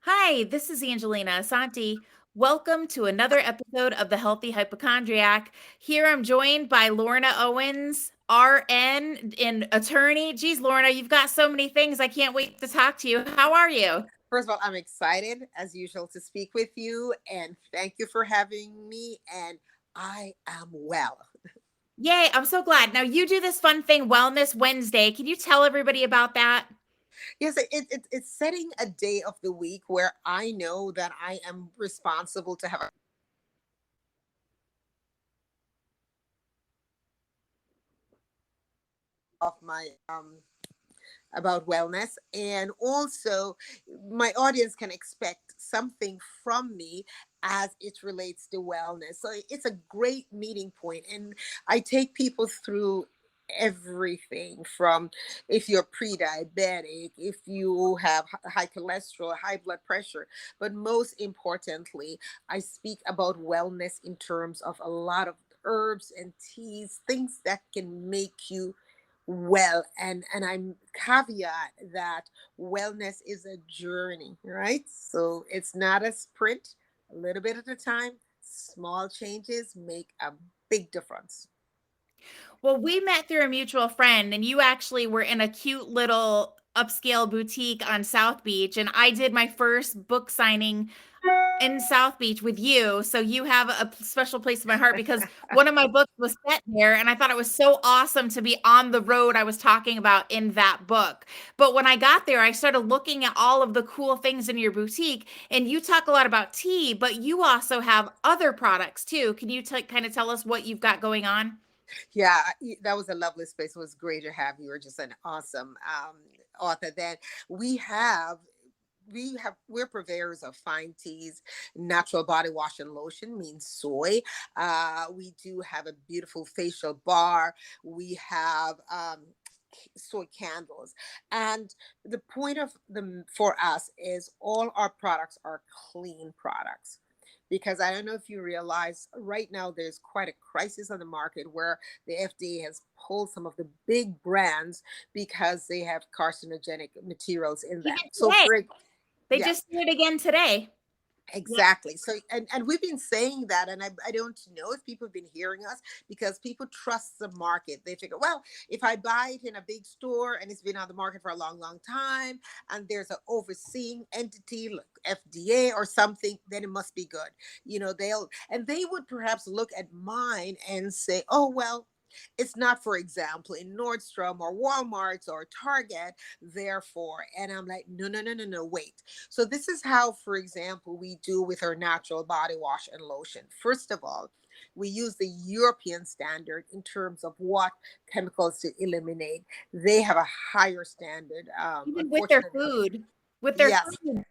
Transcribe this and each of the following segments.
Hi, this is Angelina Asante. Welcome to another episode of The Healthy Hypochondriac. Here I'm joined by Lorna Owens, RN and attorney. Geez, Lorna, you've got so many things. I can't wait to talk to you. How are you? First of all, I'm excited as usual to speak with you and thank you for having me. And I am well. Yay, I'm so glad. Now, you do this fun thing, Wellness Wednesday. Can you tell everybody about that? Yes, it's setting a day of the week where I know that I am responsible to have of my about wellness, and also my audience can expect something from me as it relates to wellness. So it's a great meeting point, and I take people through everything from if you're pre-diabetic, if you have high cholesterol, high blood pressure, but most importantly I speak about wellness in terms of a lot of herbs and teas, things that can make you well. And I'm caveat that wellness is a journey, right? So it's not a sprint. A little bit at a time, small changes make a big difference. Well, we met through a mutual friend, and you actually were in a cute little upscale boutique on South Beach, and I did my first book signing in South Beach with you. So you have a special place in my heart because one of my books was set there, and I thought it was so awesome to be on the road I was talking about in that book. But when I got there, I started looking at all of the cool things in your boutique, and you talk a lot about tea, but you also have other products too. Can you kind of tell us what you've got going on? Yeah, that was a lovely space. It was great to have you. You're just an awesome author. Then we have we're purveyors of fine teas, natural body wash and lotion, means soy. We do have a beautiful facial bar. We have soy candles, and the point of them for us is all our products are clean products, because I don't know if you realize right now there's quite a crisis on the market where the FDA has pulled some of the big brands because they have carcinogenic materials in Even them. So today, for they yeah, just did it again today. Yep. exactly. So, and we've been saying that, and I don't know if people have been hearing us, because people trust the market. They figure, well, if I buy it in a big store and it's been on the market for a long, long time, and there's an overseeing entity like FDA or something, then it must be good. They would perhaps look at mine and say, oh, well, it's not, for example, in Nordstrom or Walmart or Target, therefore. And I'm like, no, no, no, no, no, wait. So this is how, for example, we do with our natural body wash and lotion. First of all, we use the European standard in terms of what chemicals to eliminate. They have a higher standard, Even with their unfortunately. food, with their Yes. food,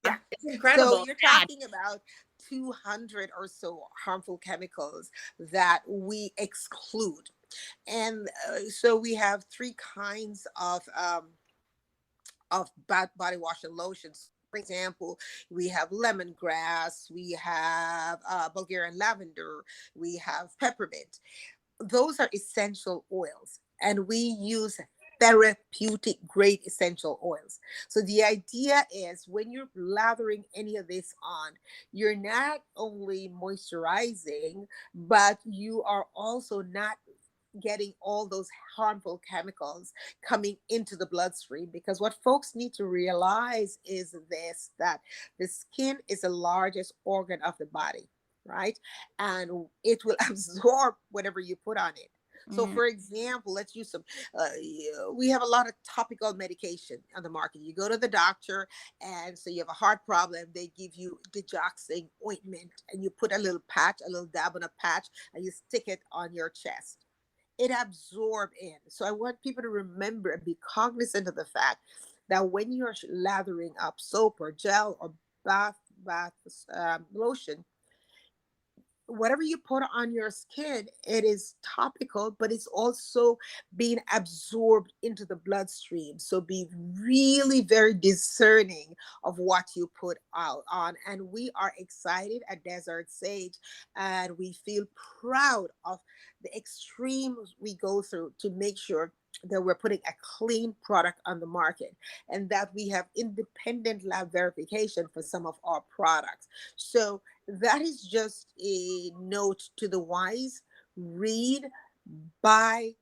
Yeah. it's So incredible. you're Sad. talking about 200 or so harmful chemicals that we exclude. And so we have three kinds of body wash and lotions. For example, we have lemongrass, we have Bulgarian lavender, we have peppermint. Those are essential oils, and we use therapeutic grade essential oils. So the idea is when you're lathering any of this on, you're not only moisturizing, but you are also not getting all those harmful chemicals coming into the bloodstream. Because what folks need to realize is this, that the skin is the largest organ of the body, right? And it will absorb whatever you put on it. So Mm. for example, let's use some we have a lot of topical medication on the market. You go to the doctor, and so you have a heart problem, they give you digoxin ointment, and you put a little patch, a little dab on a patch, and you stick it on your chest. It absorb in. So I want people to remember and be cognizant of the fact that when you're lathering up soap or gel or bath lotion, whatever you put on your skin, it is topical, but it's also being absorbed into the bloodstream. So be really very discerning of what you put out on. And we are excited at Desert Sage, and we feel proud of the extremes we go through to make sure that we're putting a clean product on the market, and that we have independent lab verification for some of our products. So that is just a note to the wise: read, buy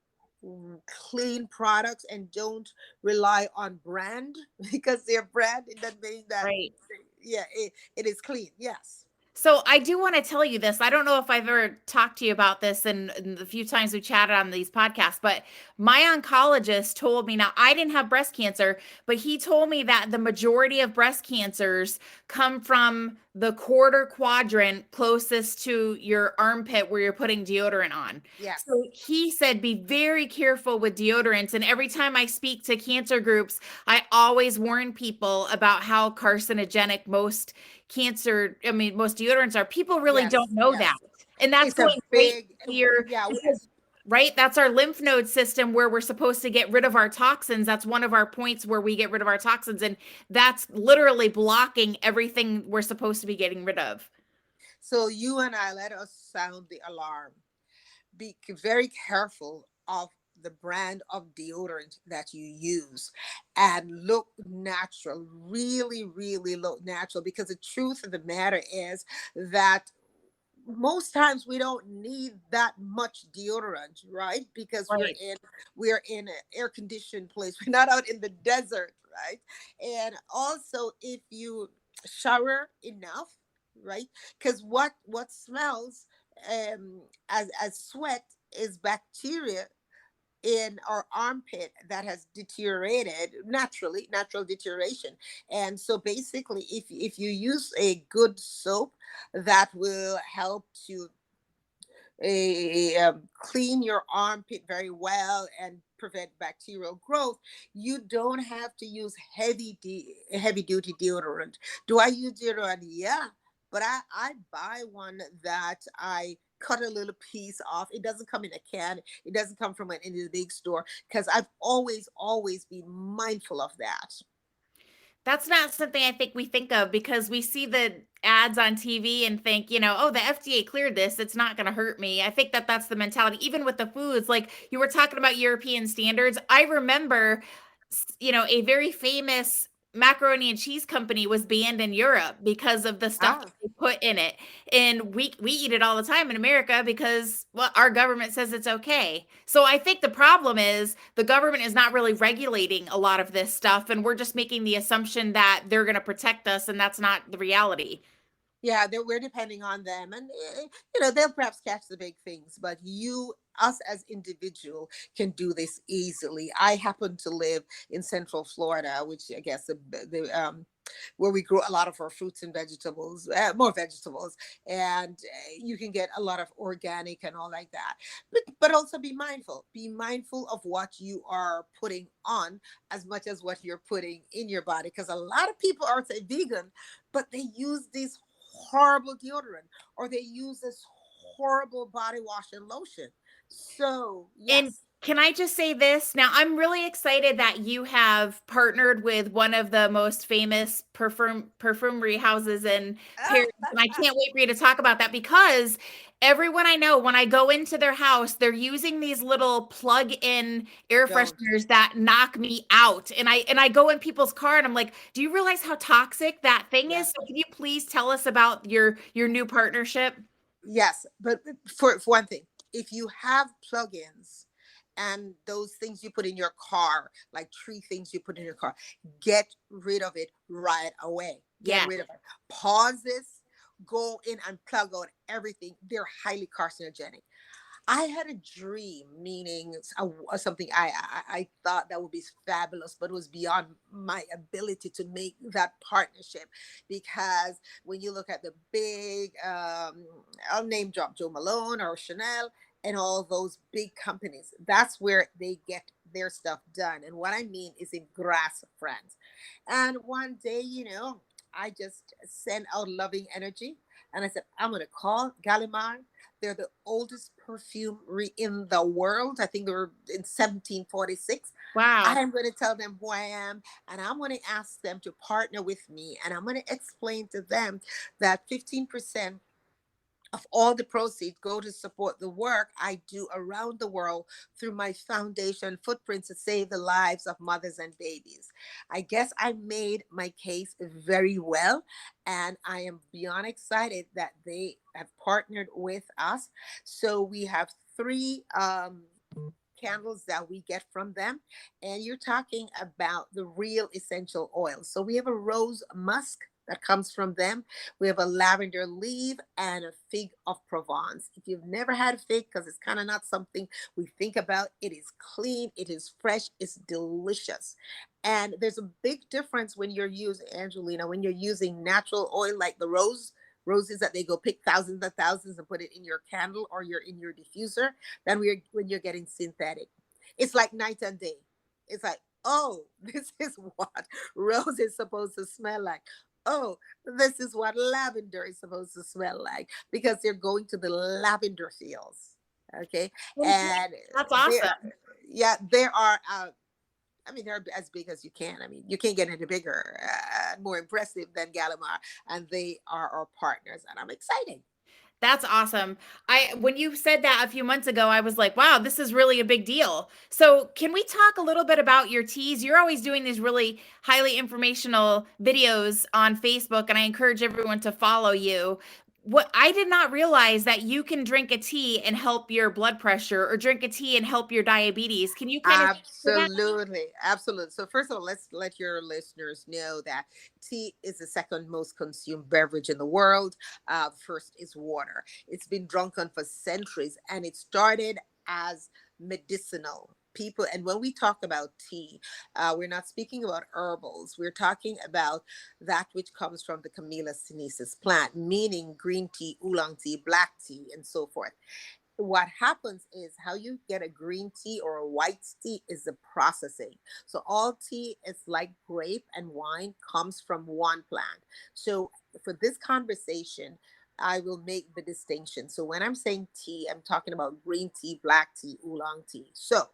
clean products, and don't rely on brand because they're brand, it doesn't mean that, Right. yeah, it is clean. Yes. So I do want to tell you this. I don't know if I've ever talked to you about this in the few times we chatted on these podcasts, but my oncologist told me, now I didn't have breast cancer, but he told me that the majority of breast cancers come from the quarter quadrant closest to your armpit where you're putting deodorant on. Yes. So he said, be very careful with deodorants. And every time I speak to cancer groups, I always warn people about how carcinogenic most deodorants are. People really Yes. don't know that. Yes. And that's It's a going right big, to your, yeah. because, right? That's our lymph node system where we're supposed to get rid of our toxins. That's one of our points where we get rid of our toxins. And that's literally blocking everything we're supposed to be getting rid of. So you and I, let us sound the alarm. Be very careful of the brand of deodorant that you use, and look natural, really, really look natural, because the truth of the matter is that most times we don't need that much deodorant, right? Because Right. we're in an air conditioned place. We're not out in the desert, right? And also, if you shower enough, right? Because what smells as sweat is bacteria in our armpit that has deteriorated naturally, natural deterioration. And so basically, if you use a good soap that will help to clean your armpit very well and prevent bacterial growth, you don't have to use heavy duty deodorant. Do I use deodorant? Yeah, but I buy one that I cut a little piece off. It doesn't come in a can. It doesn't come from any big store, because I've always been mindful of that. That's not something I think we think of because we see the ads on TV and think, oh, the FDA cleared this. It's not going to hurt me. I think that that's the mentality. Even with the foods, like you were talking about European standards. I remember, a very famous macaroni and cheese company was banned in Europe because of the stuff that Ah, they put in it. And we eat it all the time in America because, well, our government says it's okay. So I think the problem is the government is not really regulating a lot of this stuff, and we're just making the assumption that they're going to protect us, and that's not the reality. yeah, we're depending on them, and they'll perhaps catch the big things, but us as individual can do this easily. I happen to live in Central Florida, which I guess where we grow a lot of our fruits and vegetables, more vegetables, and you can get a lot of organic and all like that. But also be mindful of what you are putting on as much as what you're putting in your body, because a lot of people are, say, vegan, but they use these horrible deodorant, or they use this horrible body wash and lotion. So And yes. can I just say this? Now, I'm really excited that you have partnered with one of the most famous perfumery houses in Paris. And I can't wait for you to talk about that because everyone I know, when I go into their house, they're using these little plug-in air Don't. fresheners that knock me out. And I go in people's car and I'm like, do you realize how toxic that thing Yeah. is? So can you please tell us about your new partnership? Yes, but for one thing, if you have plugins and those things you put in your car, like 3 things you put in your car, get rid of it right away. Get Yeah. rid of it. Pause this, go in and plug out everything. They're highly carcinogenic. I had a dream, meaning something I thought that would be fabulous, but it was beyond my ability to make that partnership. Because when you look at the big, I'll name drop Joe Malone or Chanel and all those big companies, that's where they get their stuff done. And what I mean is in grass, France. And one day, I just sent out loving energy, and I said, I'm going to call Gallimard. They're the oldest perfumery in the world. I think they were in 1746. Wow. I'm going to tell them who I am, and I'm going to ask them to partner with me. And I'm going to explain to them that 15% of all the proceeds go to support the work I do around the world through my foundation Footprints to save the lives of mothers and babies. I guess I made my case very well, and I am beyond excited that they have partnered with us. So we have three candles that we get from them, and you're talking about the real essential oils. So we have a rose musk that comes from them. We have a lavender leaf and a fig of Provence. If you've never had a fig, because it's kind of not something we think about, it is clean, it is fresh, it's delicious. And there's a big difference when you're using, Angelina, when you're using natural oil like the roses that they go pick thousands and thousands and put it in your candle or you're in your diffuser, than when you're getting synthetic. It's like night and day. It's like, oh, this is what rose is supposed to smell like. Oh, this is what lavender is supposed to smell like, because they're going to the lavender fields. Okay. And That's there, awesome. yeah, there are, I mean, they're as big as you can. I mean, you can't get any bigger, more impressive than Gallimar, and they are our partners, and I'm excited. That's awesome. I when you said that a few months ago, I was like, "Wow, this is really a big deal." So, can we talk a little bit about your teas? You're always doing these really highly informational videos on Facebook, and I encourage everyone to follow you. What I did not realize that you can drink a tea and help your blood pressure or drink a tea and help your diabetes. Can you kind of share that? Absolutely, absolutely. So first of all, let's let your listeners know that tea is the second most consumed beverage in the world. First is water. It's been drunk on for centuries, and it started as medicinal. People, and when we talk about tea, we're not speaking about herbals. We're talking about that which comes from the Camellia sinensis plant, meaning green tea, oolong tea, black tea, and so forth. What happens is how you get a green tea or a white tea is the processing. So all tea is like grape and wine comes from one plant. So for this conversation, I will make the distinction. So when I'm saying tea, I'm talking about green tea, black tea, oolong tea. So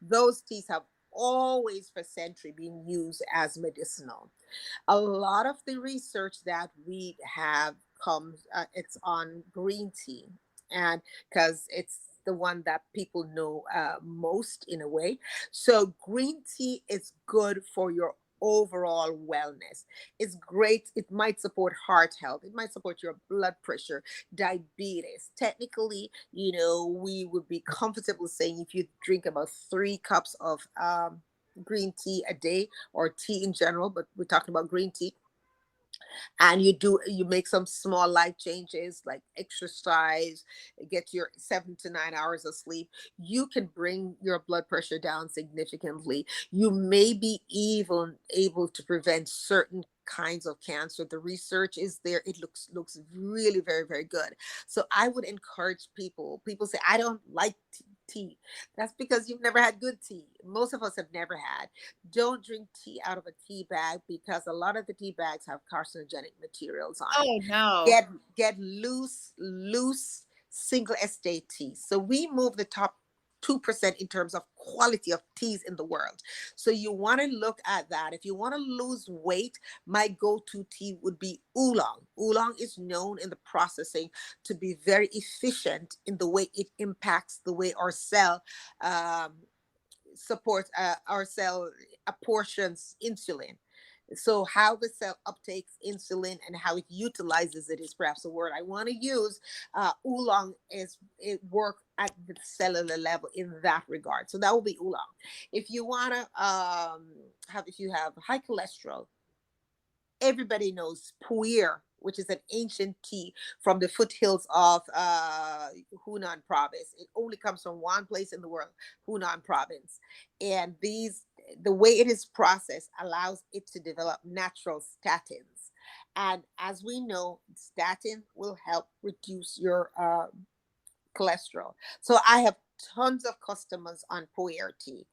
those teas have always for century been used as medicinal. A lot of the research that we have comes, it's on green tea, and because it's the one that people know most in a way. So green tea is good for your overall wellness. It's great. It might support heart health, it might support your blood pressure, diabetes. Technically, we would be comfortable saying if you drink about 3 cups of green tea a day, or tea in general, but we're talking about green tea, and you make some small life changes like exercise, get your 7 to 9 hours of sleep, you can bring your blood pressure down significantly. You may be even able to prevent certain kinds of cancer. The research is there. It looks really very, very good. So I would encourage people say, I don't like tea. That's because you've never had good tea. Most of us have never had. Don't drink tea out of a tea bag, because a lot of the tea bags have carcinogenic materials on it. Oh, no. Get loose single estate teas. So we move the top 2% in terms of quality of teas in the world. So you want to look at that. If you want to lose weight, my go-to tea would be oolong. Oolong is known in the processing to be very efficient in the way it impacts the way our cell um, supports our cell apportions insulin. So how the cell uptakes insulin and how it utilizes it is perhaps the word I want to use. Oolong is it work at the cellular level in that regard. So that will be oolong. If you want to if you have high cholesterol, everybody knows pu'er, which is an ancient tea from the foothills of Hunan province. It only comes from one place in the world, Hunan province. And the way it is processed allows it to develop natural statins. And as we know, statin will help reduce your cholesterol. So I have tons of customers on pu'er tea.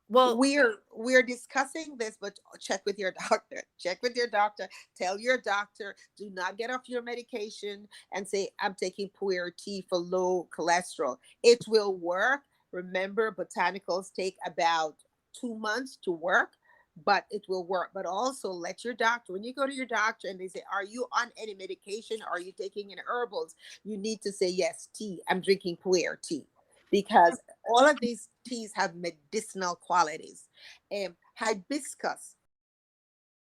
Well, We're discussing this, but check with your doctor. Check with your doctor. Tell your doctor, do not get off your medication and say, I'm taking pu'er tea for low cholesterol. It will work. Remember, botanicals take about 2 months to work. but it will work. But also let your doctor, when you go to your doctor and they say, are you on any medication? Are you taking any herbals? You need to say, yes, tea. I'm drinking puer tea. Because all of these teas have medicinal qualities. Hibiscus